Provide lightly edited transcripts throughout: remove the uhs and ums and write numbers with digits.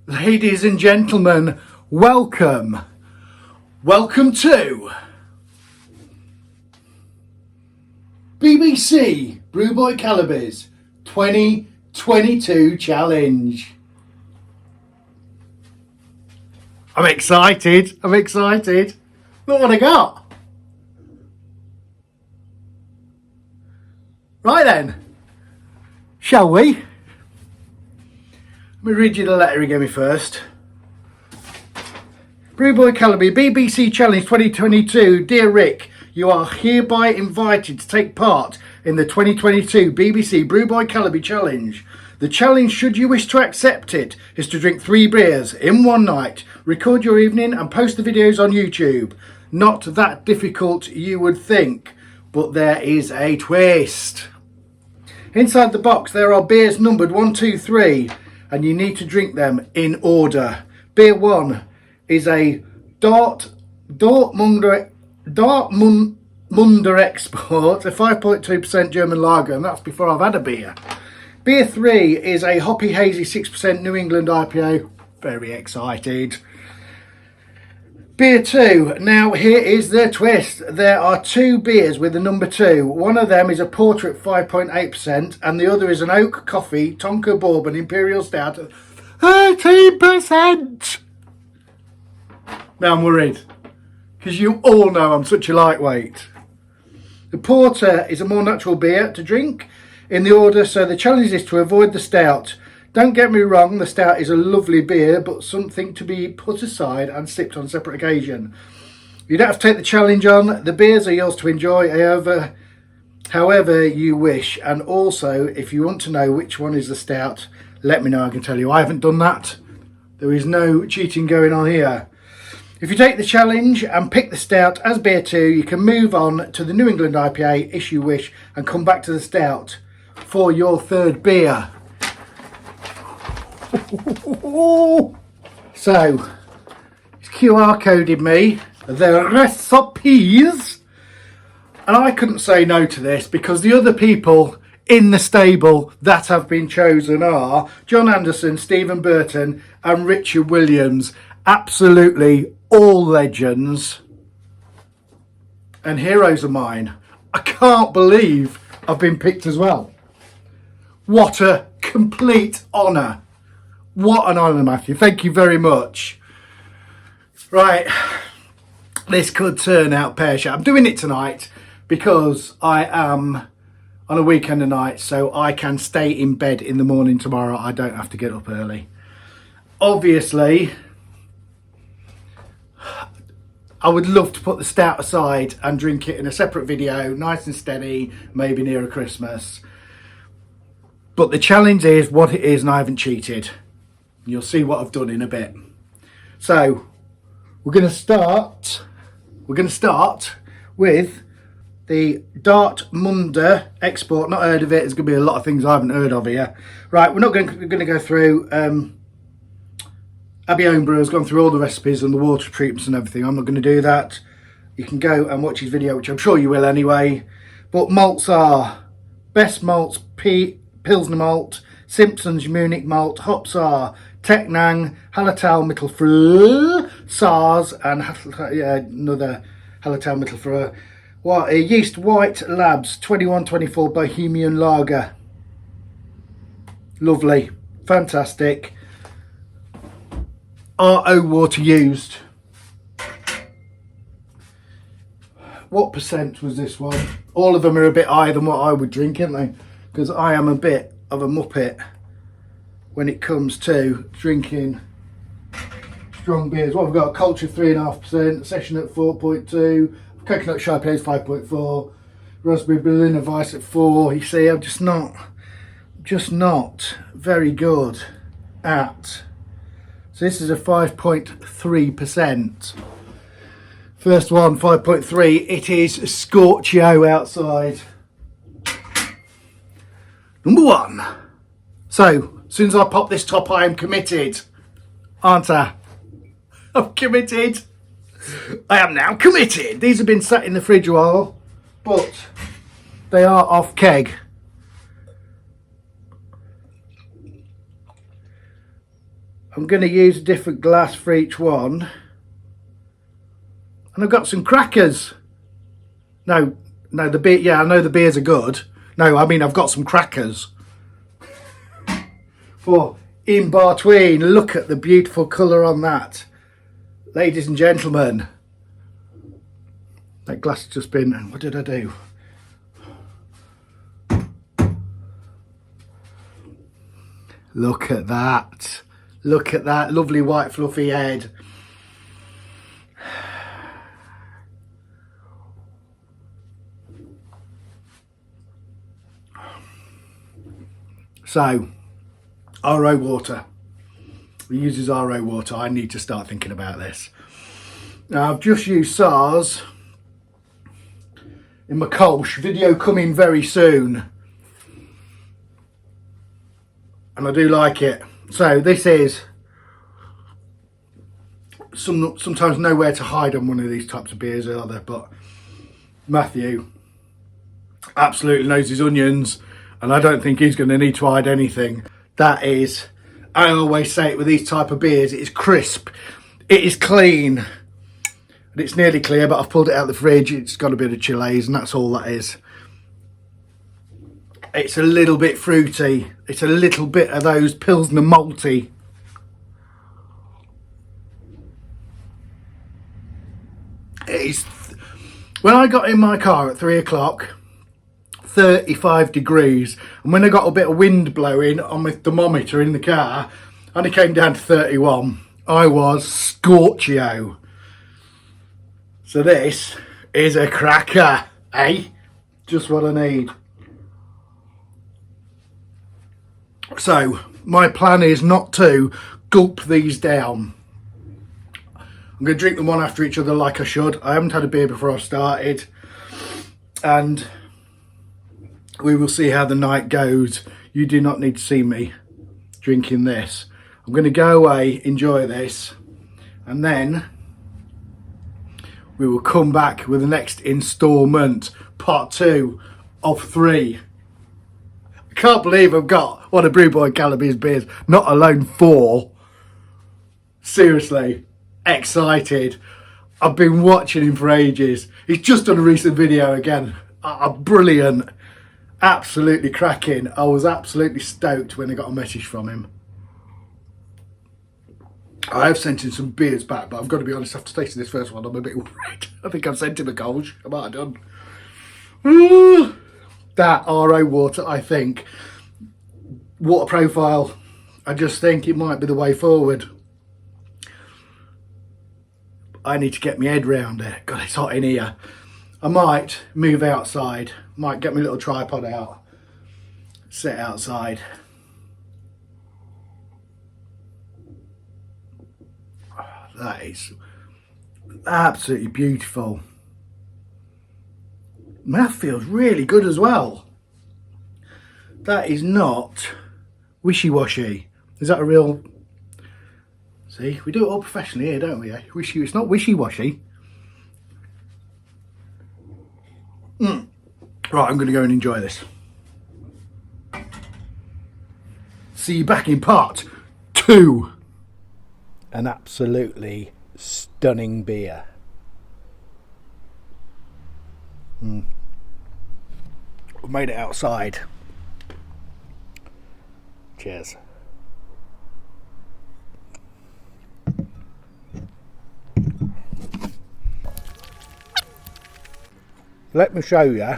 Ladies and gentlemen, welcome to BBC Brewboy Callabys 2022 challenge. I'm excited. Look what I got. Right then, shall we? Let me read you the letter he gave me first. Brewboy Callabys BBC Challenge 2022. Dear Rick, you are hereby invited to take part in the 2022 BBC Brewboy Callabys Challenge. The challenge, should you wish to accept it, is to drink 3 beers in one night, record your evening and post the videos on YouTube. Not that difficult you would think, but there is a twist. Inside the box there are beers numbered 1, 2, 3. And you need to drink them in order. Beer 1 is a Dortmunder Export, a 5.2% German lager, and that's before I've had a beer. Beer 3 is a hoppy hazy 6% New England IPA. Very excited. Beer 2. Now here is the twist. There are 2 beers with the number 2. One of them is a porter at 5.8% and the other is an oak coffee Tonka bourbon imperial stout at 13%. Now I'm worried because you all know I'm such a lightweight. The porter is a more natural beer to drink in the order, so the challenge is to avoid the stout. Don't get me wrong, the stout is a lovely beer, but something to be put aside and sipped on a separate occasion. You don't have to take the challenge on. The beers are yours to enjoy however you wish. And also, if you want to know which one is the stout, let me know, I can tell you. I haven't done that. There is no cheating going on here. If you take the challenge and pick the stout as beer 2, you can move on to the New England IPA, if you wish, and come back to the stout for your 3rd beer. So, it's QR coded me the recipes, and I couldn't say no to this because the other people in the stable that have been chosen are John Anderson, Stephen Burton and Richard Williams. Absolutely all legends and heroes of mine. I can't believe I've been picked as well. What a complete honour. What an honour, Matthew. Thank you very much. Right, this could turn out pear-shaped. I'm doing it tonight because I am on a weekend night, so I can stay in bed in the morning tomorrow. I don't have to get up early. Obviously, I would love to put the stout aside and drink it in a separate video, nice and steady, maybe nearer Christmas. But the challenge is what it is, and I haven't cheated. You'll see what I've done in a bit. So we're going to start with the Dortmunder Export. Not heard of it. There's going to be a lot of things I haven't heard of here. Right, we're going to go through Abbey Homebrew has gone through all the recipes and the water treatments and everything. I'm not going to do that. You can go and watch his video, which I'm sure you will anyway. But malts are Best Malts, Pilsner Malt, Simpson's Munich Malt. Hops are Tecknang, Hallertau Mittelfrüh, SARS, and another Hallertau Mittelfrüh. Yeast White Labs 2124 Bohemian Lager. Lovely, fantastic. RO water used. What percent was this one? All of them are a bit higher than what I would drink, aren't they? Because I am a bit of a muppet when it comes to drinking strong beers. What we've got: Culture 3.5%, Session at 4.2, Coconut Shy Plays 5.4, Raspberry Berliner Weiss at 4. You see, I'm just not very good at. So this is a 5.3%. First one, 5.3. It is Scorchio outside. Number 1. So, as soon as I pop this top, I am committed. Aren't I? I'm committed. I am now committed. These have been sat in the fridge a while, but they are off keg. I'm going to use a different glass for each one. And I've got some crackers. No, the beer, yeah, I know the beers are good. No, I mean I've got some crackers. For in between, look at the beautiful colour on that. Ladies and gentlemen. That glass has just been, what did I do? Look at that. Look at that lovely white fluffy head. So, RO water. He uses RO water. I need to start thinking about this. Now, I've just used SARS in my Kolsch. Video coming very soon. And I do like it. So, this is sometimes nowhere to hide on one of these types of beers, are there? But Matthew absolutely knows his onions. And I don't think he's going to need to hide anything. That is, I always say it with these type of beers, it is crisp, it is clean, and it's nearly clear, but I've pulled it out of the fridge. It's got a bit of chilies, and that's all that is. It's a little bit fruity. It's a little bit of those Pilsner malty. It is. When I got in my car at 3 o'clock, 35 degrees, and when I got a bit of wind blowing on my thermometer in the car and it came down to 31, I was scorchio. So this is a cracker, eh? Just what I need. So my plan is not to gulp these down. I'm going to drink them one after each other like I should. I haven't had a beer before I've started, and we will see how the night goes. You do not need to see me drinking this. I'm going to go away, enjoy this, and then we will come back with the next instalment, part 2 of 3. I can't believe I've got one of Brewboy Callabys beers, not alone 4. Seriously, excited. I've been watching him for ages. He's just done a recent video again. Brilliant. Absolutely cracking. I was absolutely stoked when I got a message from him. I have sent him some beers back, but I've got to be honest, after tasting this first one, I'm a bit worried. I think I've sent him a Kolsch. I might have done. Ooh, that RO water, I think. Water profile, I just think it might be the way forward. I need to get my head round it. God, it's hot in here. I might move outside, might get my little tripod out, sit outside. That is absolutely beautiful. That feels really good as well. That is not wishy-washy. Is that a real... See, we do it all professionally here, don't we? Eh? It's not wishy-washy. Right, I'm going to go and enjoy this. See you back in part 2. An absolutely stunning beer. We made it outside. Cheers. Let me show you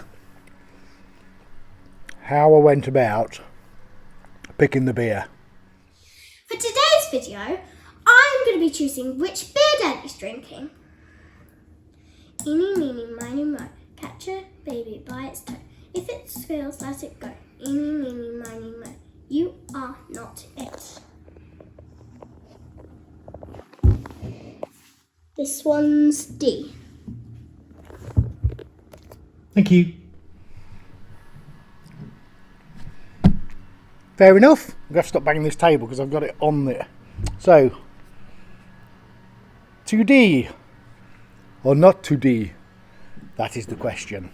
how I went about picking the beer. For today's video, I'm going to be choosing which beer Daddy's drinking. Eeny, meeny, miny, mo, catch a baby by its toe. If it feels, let it go. Eeny, meeny, miny, mo, you are not it. This one's D. Thank you. Fair enough. I'm going to have to stop banging this table because I've got it on there. So, 2D or not 2D? That is the question.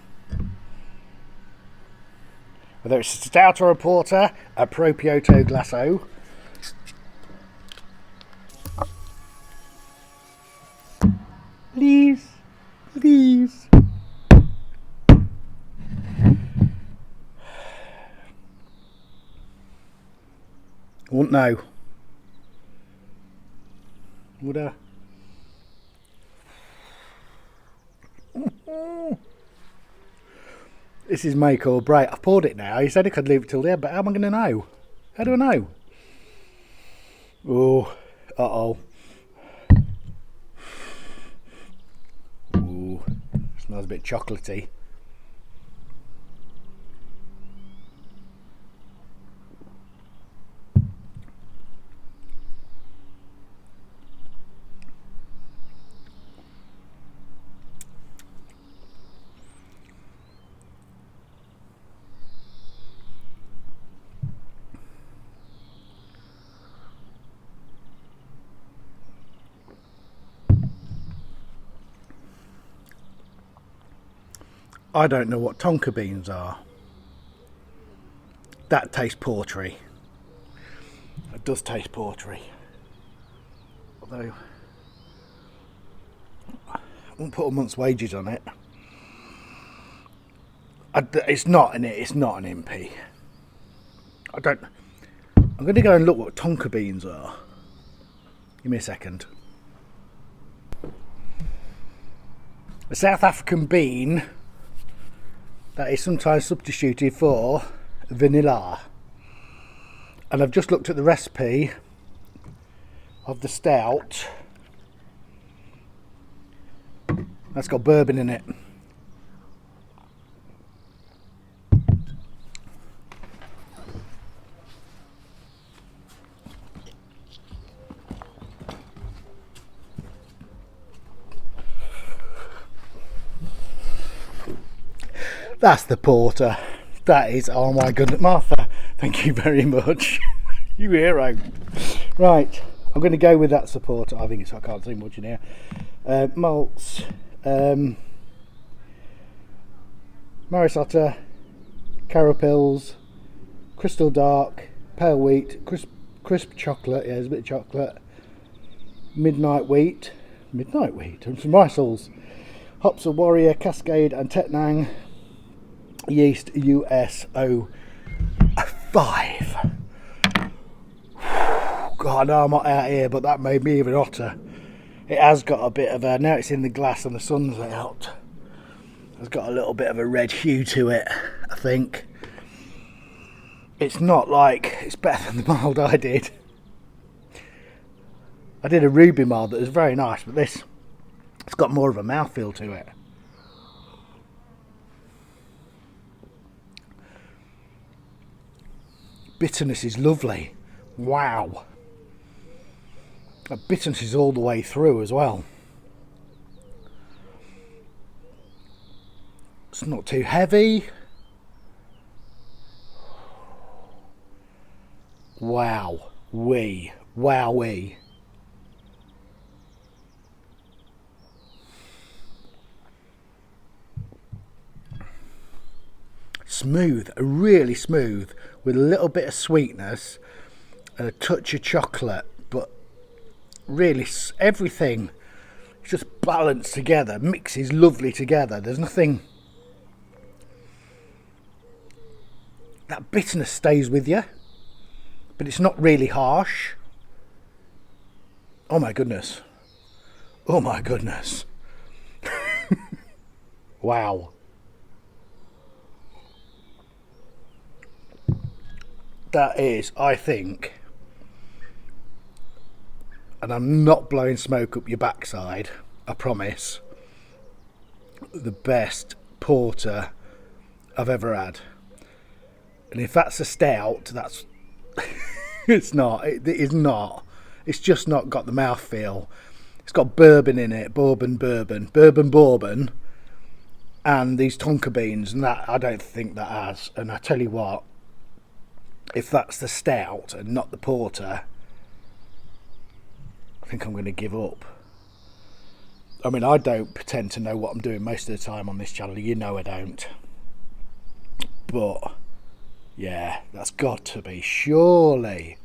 Whether it's a stout or a porter, a Propioto Glasso. Please. Please. Wouldn't know. Would I? This is make or break. I've poured it now. He said I could leave it till the end, but how am I going to know? How do I know? Oh, uh-oh. Ooh, smells a bit chocolatey. I don't know what tonka beans are. That tastes portery. It does taste portery. Although I won't put a month's wages on it. It's not an impy. I'm going to go and look what tonka beans are. Give me a second. A South African bean that is sometimes substituted for vanilla. And I've just looked at the recipe of the stout. That's got bourbon in it. That's the porter. That is, oh my goodness, Martha, thank you very much. You hero. Right, I'm going to go with that supporter. I think it's, I can't see much in here. Malts, Marisota, Carapils, Crystal Dark, Pale Wheat, crisp chocolate, yeah, there's a bit of chocolate, Midnight Wheat, and some Rysels, hops of Warrior, Cascade and Tetnang, yeast USO 5. God, I know I'm not out here, but that made me even hotter. It has got a bit of a, now it's in the glass and the sun's out, it's got a little bit of a red hue to it, I think. It's not like, it's better than the mild I did. I did a ruby mild that was very nice, but this, it's got more of a mouthfeel to it. Bitterness is lovely. Wow. That bitterness is all the way through as well. It's not too heavy. Wow. Wowee. Smooth, really smooth, with a little bit of sweetness and a touch of chocolate, but really everything is just balanced together, mixes lovely together. There's nothing, that bitterness stays with you, but it's not really harsh. Oh my goodness. Wow. That is, I think, and I'm not blowing smoke up your backside, I promise, the best porter I've ever had. And if that's a stout, that's it's not. It is not. It's just not got the mouthfeel. It's got bourbon in it, bourbon, and these tonka beans, and that I don't think that has. And I tell you what, if that's the stout and not the porter, I think I'm going to give up. I mean, I don't pretend to know what I'm doing most of the time on this channel. You know I don't. But yeah, that's got to be surely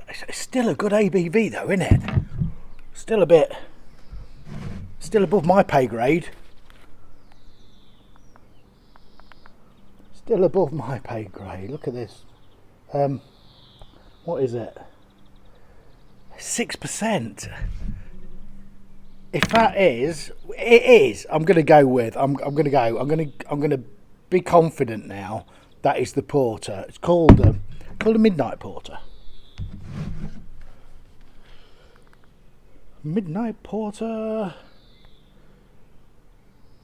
It's still a good ABV though, isn't it? Still above my pay grade. Still above my pay grade. Look at this. What is it? 6%. If that is, it is. I'm going to go with. I'm going to be confident now. That is the porter. It's called a Midnight Porter. Midnight Porter.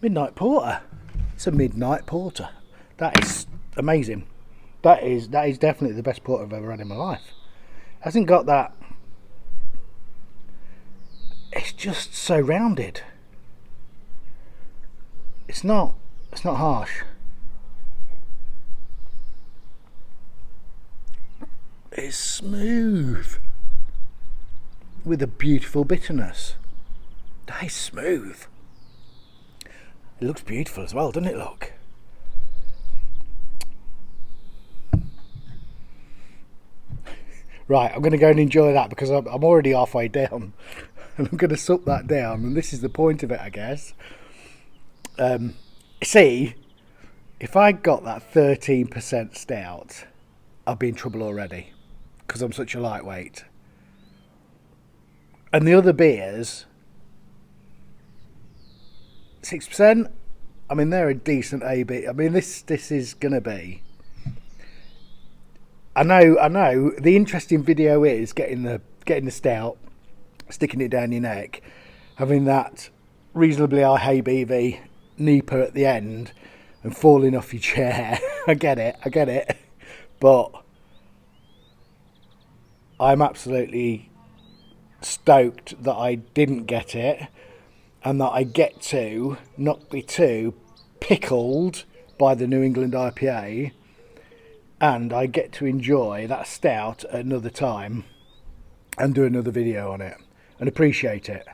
Midnight Porter. It's a Midnight Porter. That is amazing. That is definitely the best porter I've ever had in my life. Hasn't got that. It's just so rounded. It's not harsh. It's smooth with a beautiful bitterness. That is smooth. It looks beautiful as well, doesn't it look? Right, I'm going to go and enjoy that because I'm already halfway down. And I'm going to suck that down. And this is the point of it, I guess. See, if I got that 13% stout, I'd be in trouble already. Because I'm such a lightweight. And the other beers, 6%, I mean, they're a decent AB. I mean, this is going to be... I know. The interesting video is getting the stout, sticking it down your neck, having that reasonably high ABV Nipah at the end, and falling off your chair. I get it. But I'm absolutely stoked that I didn't get it, and that I get to not be too pickled by the New England IPA. And I get to enjoy that stout at another time and do another video on it and appreciate it.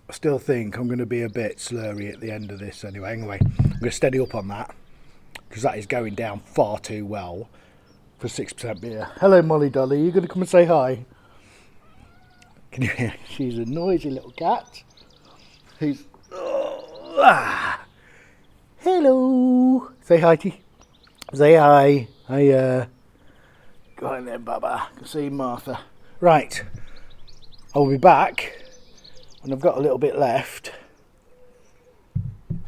I still think I'm going to be a bit slurry at the end of this anyway. I'm going to steady up on that because that is going down far too well for 6% beer. Hello, Molly Dolly. Are you going to come and say hi? Can you hear? She's a noisy little cat who's... Hello. Say hi, T. Say hi. Hi. Go on then, Baba. Go see Martha. Right. I'll be back when I've got a little bit left.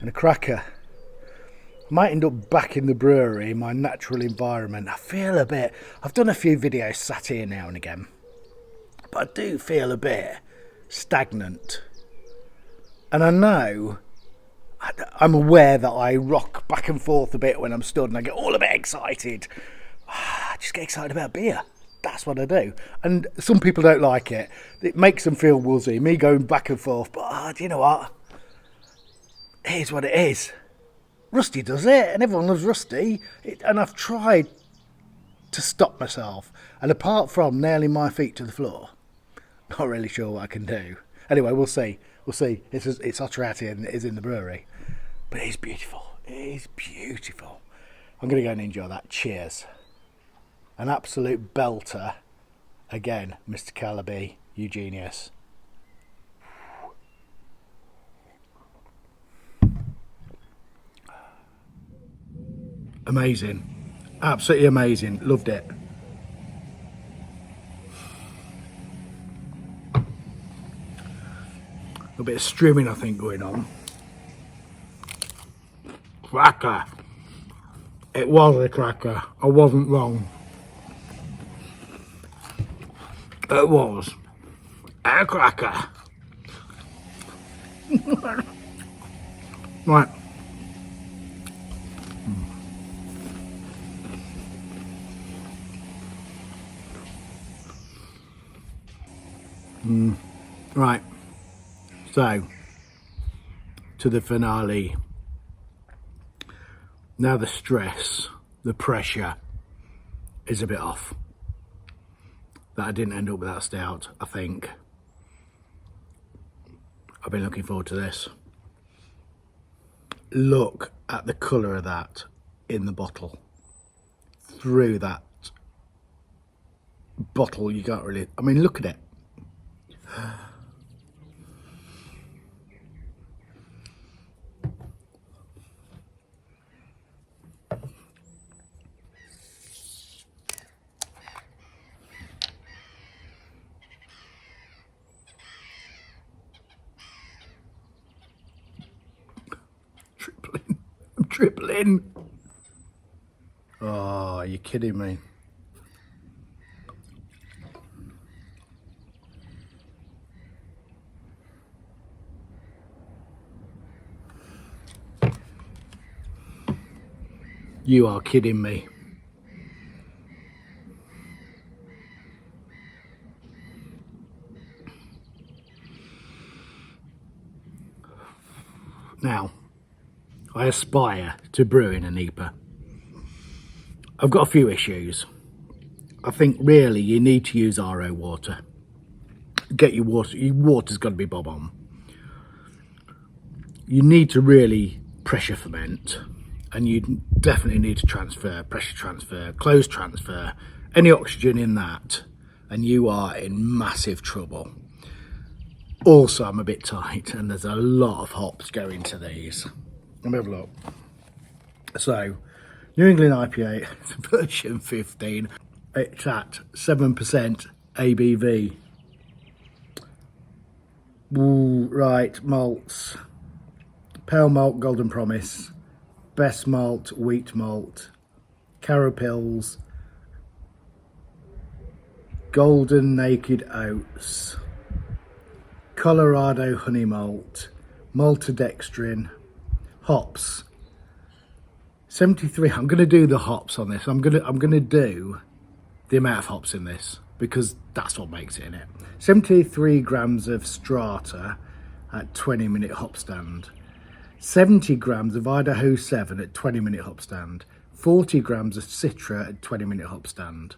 And a cracker. I might end up back in the brewery, my natural environment. I feel a bit... I've done a few videos sat here now and again. But I do feel a bit stagnant. And I know... I'm aware that I rock back and forth a bit when I'm stood and I get all a bit excited. I just get excited about beer. That's what I do. And some people don't like it. It makes them feel woozy, me going back and forth. But do you know what? Here's what it is. Rusty does it, and everyone loves Rusty. And I've tried to stop myself. And apart from nailing my feet to the floor, not really sure what I can do. Anyway, we'll see. We'll see. It's hotter out here than it is in the brewery. But it is beautiful. It is beautiful. I'm going to go and enjoy that. Cheers. An absolute belter. Again, Mr. Callabys, you genius. Amazing. Absolutely amazing. Loved it. A bit of streaming, I think, going on. Cracker. It was a cracker. I wasn't wrong. It was a cracker. Right. Right. So, to the finale. Now the stress, the pressure is a bit off. That I didn't end up with that stout, I think. I've been looking forward to this. look at the colour of that in the bottle. Through that bottle, you can't really, I mean, look at it. Tripling. I'm tripling. Oh, are you kidding me? You are kidding me. Now, I aspire to brewing an IPA. I've got a few issues. I think really you need to use RO water. Get your water's got to be bob on. You need to really pressure ferment, and you definitely need to pressure transfer, close transfer, any oxygen in that, and you are in massive trouble. Also, I'm a bit tight, and there's a lot of hops going to these. Let me have a look. So, New England IPA version 15. It's at 7% ABV. Ooh, right, malts. Pale malt, Golden Promise. Best malt, wheat malt. Carapils. Golden Naked Oats. Colorado honey malt, maltodextrin, hops. 73. I'm going to do the hops on this. I'm going to do the amount of hops in this because that's what makes it in it. 73 grams of strata at 20-minute hop stand. 70 grams of Idaho 7 at 20-minute hop stand. 40 grams of Citra at 20-minute hop stand.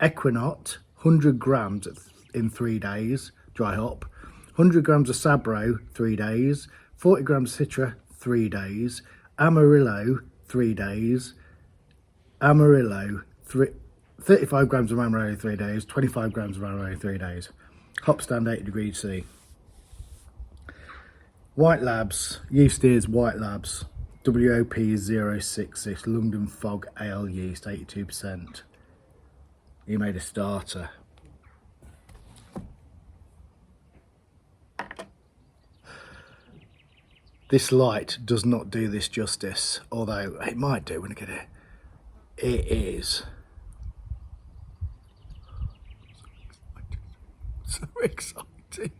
Equinot 100 grams in 3 days, dry hop. 100 grams of Sabro, 3 days. 40 grams of Citra, 3 days. Amarillo, 3 days. Amarillo, 35 grams of Amarillo, 3 days. 25 grams of Amarillo, 3 days. Hop stand, 8 degrees C. White Labs, yeast is White Labs. WOP 066, London Fog Ale yeast, 82%. He made a starter. This light does not do this justice, although it might do when I get it. It is so exciting.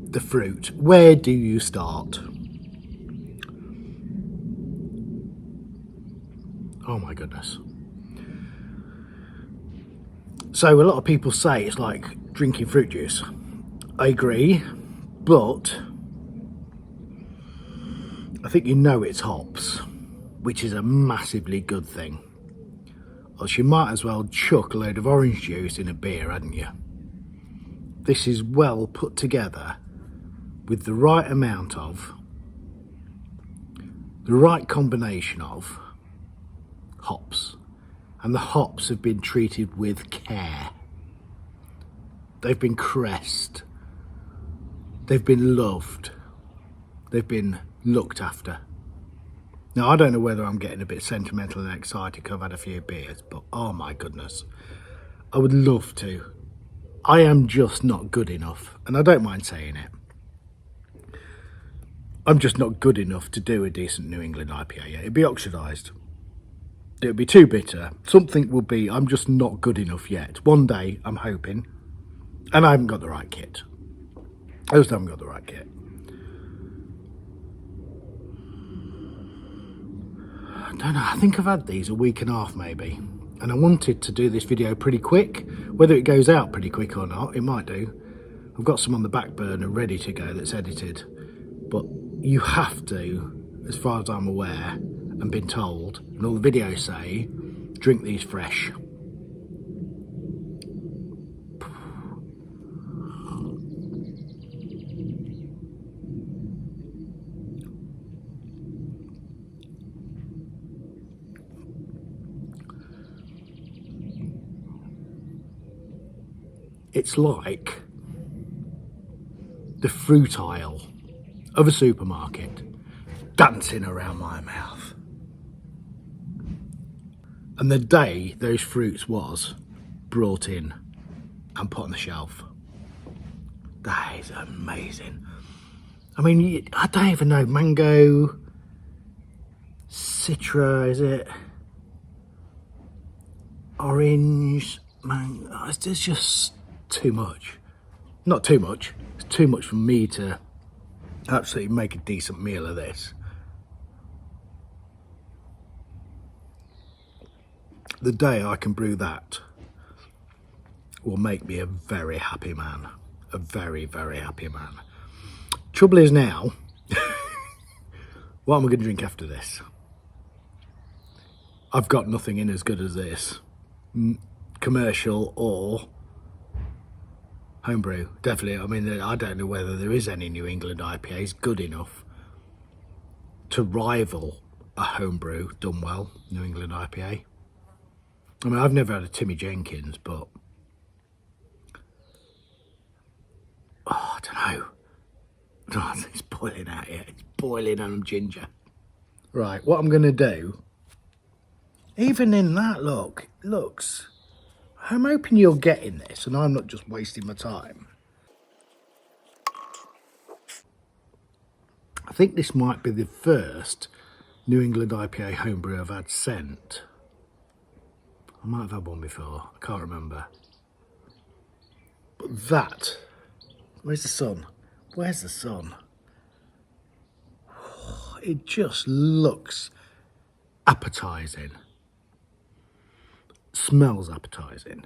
The fruit. Where do you start? Oh my goodness. So a lot of people say it's like drinking fruit juice. I agree, but I think you know it's hops, which is a massively good thing. Else you might as well chuck a load of orange juice in a beer, hadn't you? This is well put together with the right amount of, the right combination of hops. And the hops have been treated with care. They've been caressed. They've been loved. They've been looked after. Now, I don't know whether I'm getting a bit sentimental and excited because I've had a few beers, but oh my goodness, I would love to. I am just not good enough, and I don't mind saying it. I'm just not good enough to do a decent New England IPA yet. It'd be oxidised. It would be too bitter. Something will be, I'm just not good enough yet. One day, I'm hoping. And I haven't got the right kit. I just haven't got the right kit. I don't know, I think I've had these a week and a half maybe. And I wanted to do this video pretty quick. Whether it goes out pretty quick or not, it might do. I've got some on the back burner ready to go that's edited. But you have to, as far as I'm aware, and been told, and all the videos say, drink these fresh. It's like the fruit aisle of a supermarket dancing around my mouth. And the day those fruits was brought in and put on the shelf, that is amazing. I mean, I don't even know, mango, citra, is it? Orange, mango, it's just too much. Not too much, it's too much for me to actually make a decent meal of this. The day I can brew that will make me a very happy man. A very, very happy man. Trouble is now, what am I going to drink after this? I've got nothing in as good as this. Commercial or homebrew. Definitely, I mean, I don't know whether there is any New England IPAs good enough to rival a homebrew done well New England IPA. I mean, I've never had a Timmy Jenkins, but oh, I don't know. Oh, it's boiling out here. It's boiling and I'm ginger. Right, what I'm going to do, even in that look, it looks, I'm hoping you're getting this and I'm not just wasting my time. I think this might be the first New England IPA homebrew I've had sent. I might have had one before, I can't remember. But that, where's the sun? Where's the sun? It just looks appetising. Smells appetising.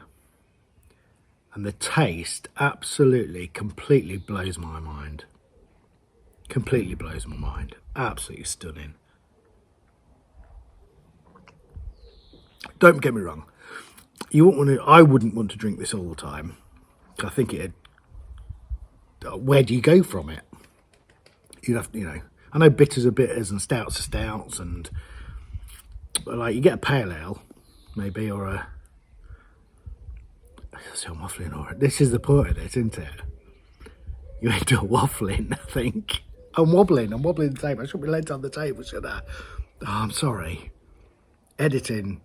And the taste absolutely, completely blows my mind. Completely blows my mind. Absolutely stunning. Don't get me wrong. You wouldn't want to, I wouldn't want to drink this all the time. I think it'd, where do you go from it? You'd have to, you know, I know bitters are bitters and stouts are stouts, and but like you get a pale ale, maybe, or a. So I'm waffling, or this is the point of it, isn't it? You end up waffling, I think. I'm wobbling the table. I shouldn't be legs on the table, should I? Oh, I'm sorry. Editing.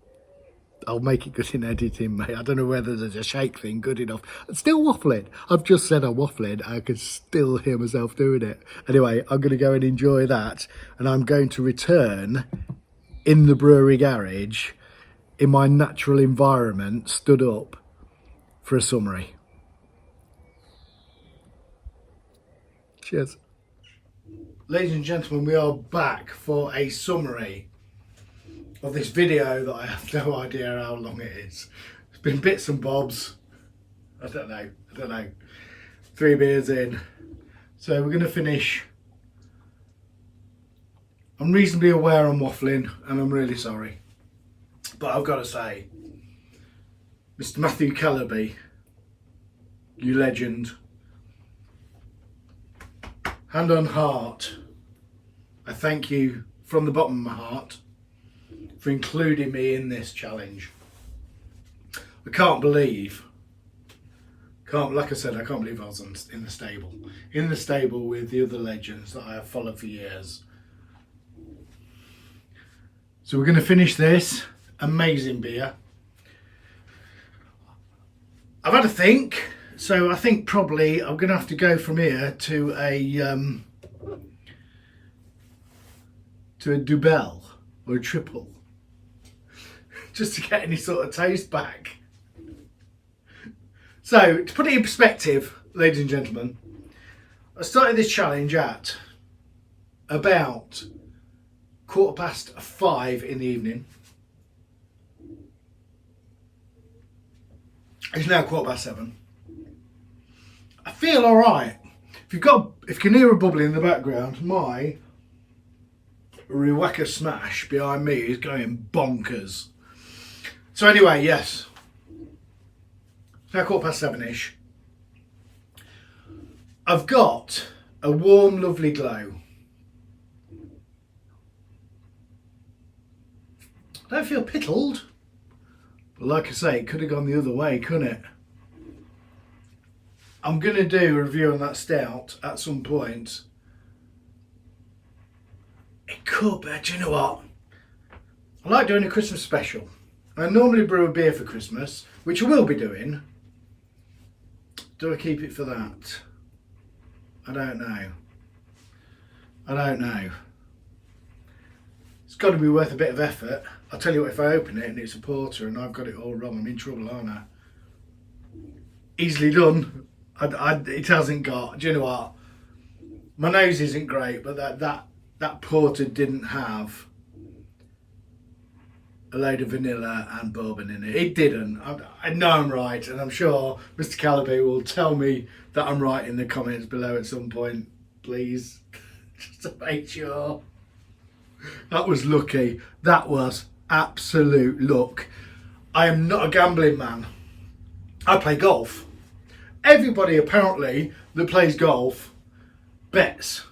I'll make it good in editing, mate. I don't know whether there's a shake thing good enough. I'm still waffling. I've just said I'm waffling. I can still hear myself doing it. Anyway, I'm going to go and enjoy that. And I'm going to return in the brewery garage in my natural environment, stood up, for a summary. Cheers. Ladies and gentlemen, we are back for a summary of this video that I have no idea how long it is. It's been bits and bobs. I don't know. 3 beers in. So we're going to finish. I'm reasonably aware I'm waffling and I'm really sorry. But I've got to say, Mr. Matthew Callabys, you legend. Hand on heart, I thank you from the bottom of my heart for including me in this challenge. I can't believe, like I said, I can't believe I was in the stable with the other legends that I have followed for years. So we're going to finish this amazing beer. I've had a think, so I think probably I'm going to have to go from here to a double or a triple. just to get any sort of taste back. So, to put it in perspective, ladies and gentlemen, I started this challenge at about 5:15 in the evening. It's now 7:15. I feel alright. If you can hear a bubbling in the background, my Rewaka Smash behind me is going bonkers. So anyway, yes. It's now 7:15-ish. I've got a warm, lovely glow. I don't feel pittled. But like I say, it could have gone the other way, couldn't it? I'm going to do a review on that stout at some point. It could, but do you know what? I like doing a Christmas special. I normally brew a beer for Christmas, which I will be doing. Do I keep it for that? I don't know. I don't know. It's got to be worth a bit of effort. I'll tell you what, if I open it and it's a porter and I've got it all wrong, I'm in trouble, aren't I? Easily done. It hasn't got, do you know what? My nose isn't great, but that porter didn't have a load of vanilla and bourbon in it. It didn't. I know I'm right, and I'm sure Mr. Callabys will tell me that I'm right in the comments below at some point, please. Just to make sure. That was lucky. That was absolute luck. I am not a gambling man. I play golf. Everybody apparently that plays golf bets.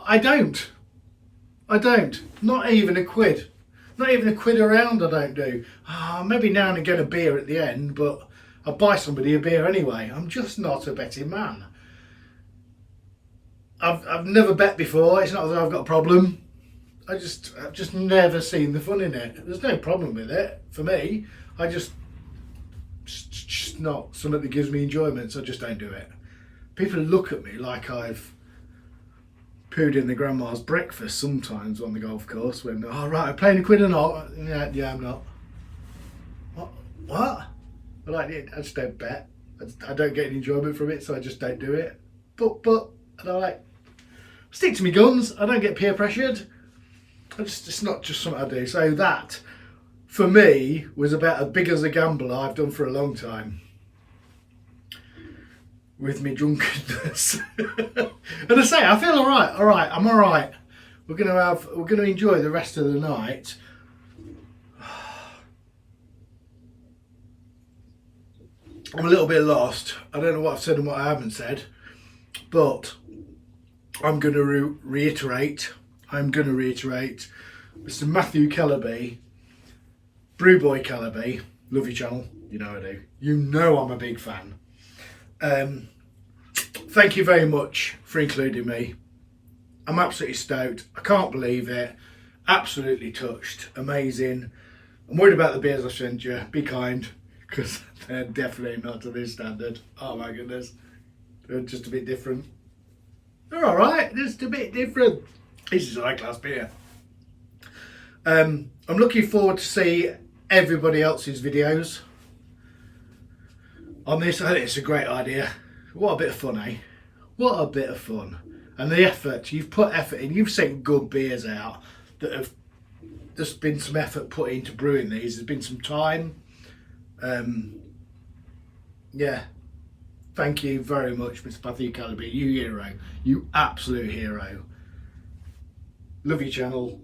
I don't. Not even a quid. Not even a quid around I don't do. Maybe now and again a beer at the end, but I buy somebody a beer anyway. I'm just not a betting man. I've never bet before. It's not that I've got a problem. I've just never seen the fun in it. There's no problem with it for me. It's just not something that gives me enjoyment, so I just don't do it. People look at me like I've pooed in the grandma's breakfast sometimes on the golf course when, oh right, I'm playing a quid or not? Yeah, I'm not. What? I just don't bet. I don't get any enjoyment from it, so I just don't do it. But, and I stick to my guns. I don't get peer pressured. It's not just something I do. So that, for me, was about as big as a gamble I've done for a long time. With me drunkenness. And I say, I feel alright, I'm alright. We're gonna enjoy the rest of the night. I'm a little bit lost. I don't know what I've said and what I haven't said, but I'm gonna reiterate. Mr. Matthew Callabys, Brewboy Callabys, love your channel, you know I do. You know I'm a big fan. Thank you very much for including me. I'm absolutely stoked. I can't believe it. Absolutely touched. Amazing. I'm worried about the beers I sent you. Be kind, because they're definitely not to this standard. Oh my goodness. They're just a bit different. They're alright, just a bit different. This is a high class beer. I'm looking forward to see everybody else's videos on this. I think it's a great idea. What a bit of fun, eh? What a bit of fun. And the effort, you've put effort in. You've sent good beers out that have, there's been some effort put into brewing these. There's been some time. Yeah. Thank you very much, Mr. Matthew Callabys. You hero. You absolute hero. Love your channel.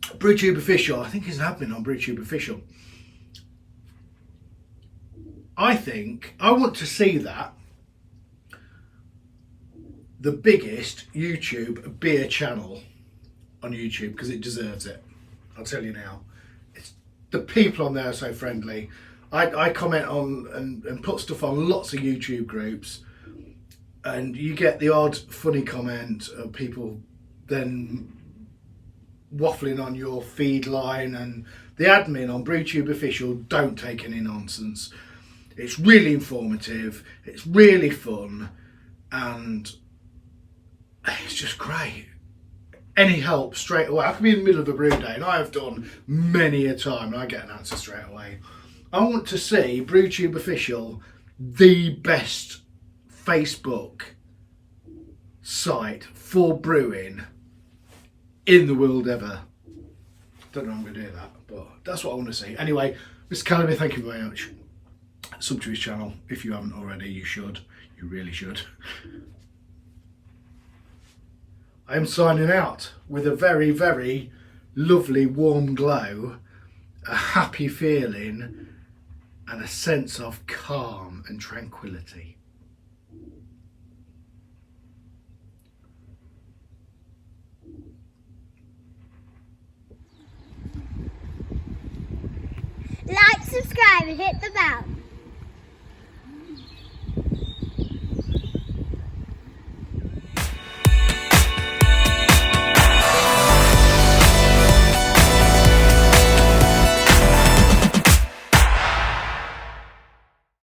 BrewTube Official. I think he's an admin on BrewTube Official. I think I want to see that the biggest YouTube beer channel on YouTube, because it deserves it. I'll tell you now. The people on there are so friendly. I comment on and put stuff on lots of YouTube groups, and you get the odd funny comment of people then waffling on your feed line, and the admin on BrewTube Official don't take any nonsense. It's really informative, it's really fun, and it's just great. any help straight away. I could be in the middle of a brew day, and I have done many a time, and I get an answer straight away. I want to see BrewTube Official, the best Facebook site for brewing in the world ever. Don't know how I'm going to do that, but that's what I want to see. Anyway, Mr. Callabys, thank you very much. Sub to his channel. If you haven't already, you should. You really should. I am signing out with a very, very lovely warm glow, a happy feeling, and a sense of calm and tranquility. Like, subscribe and hit the bell.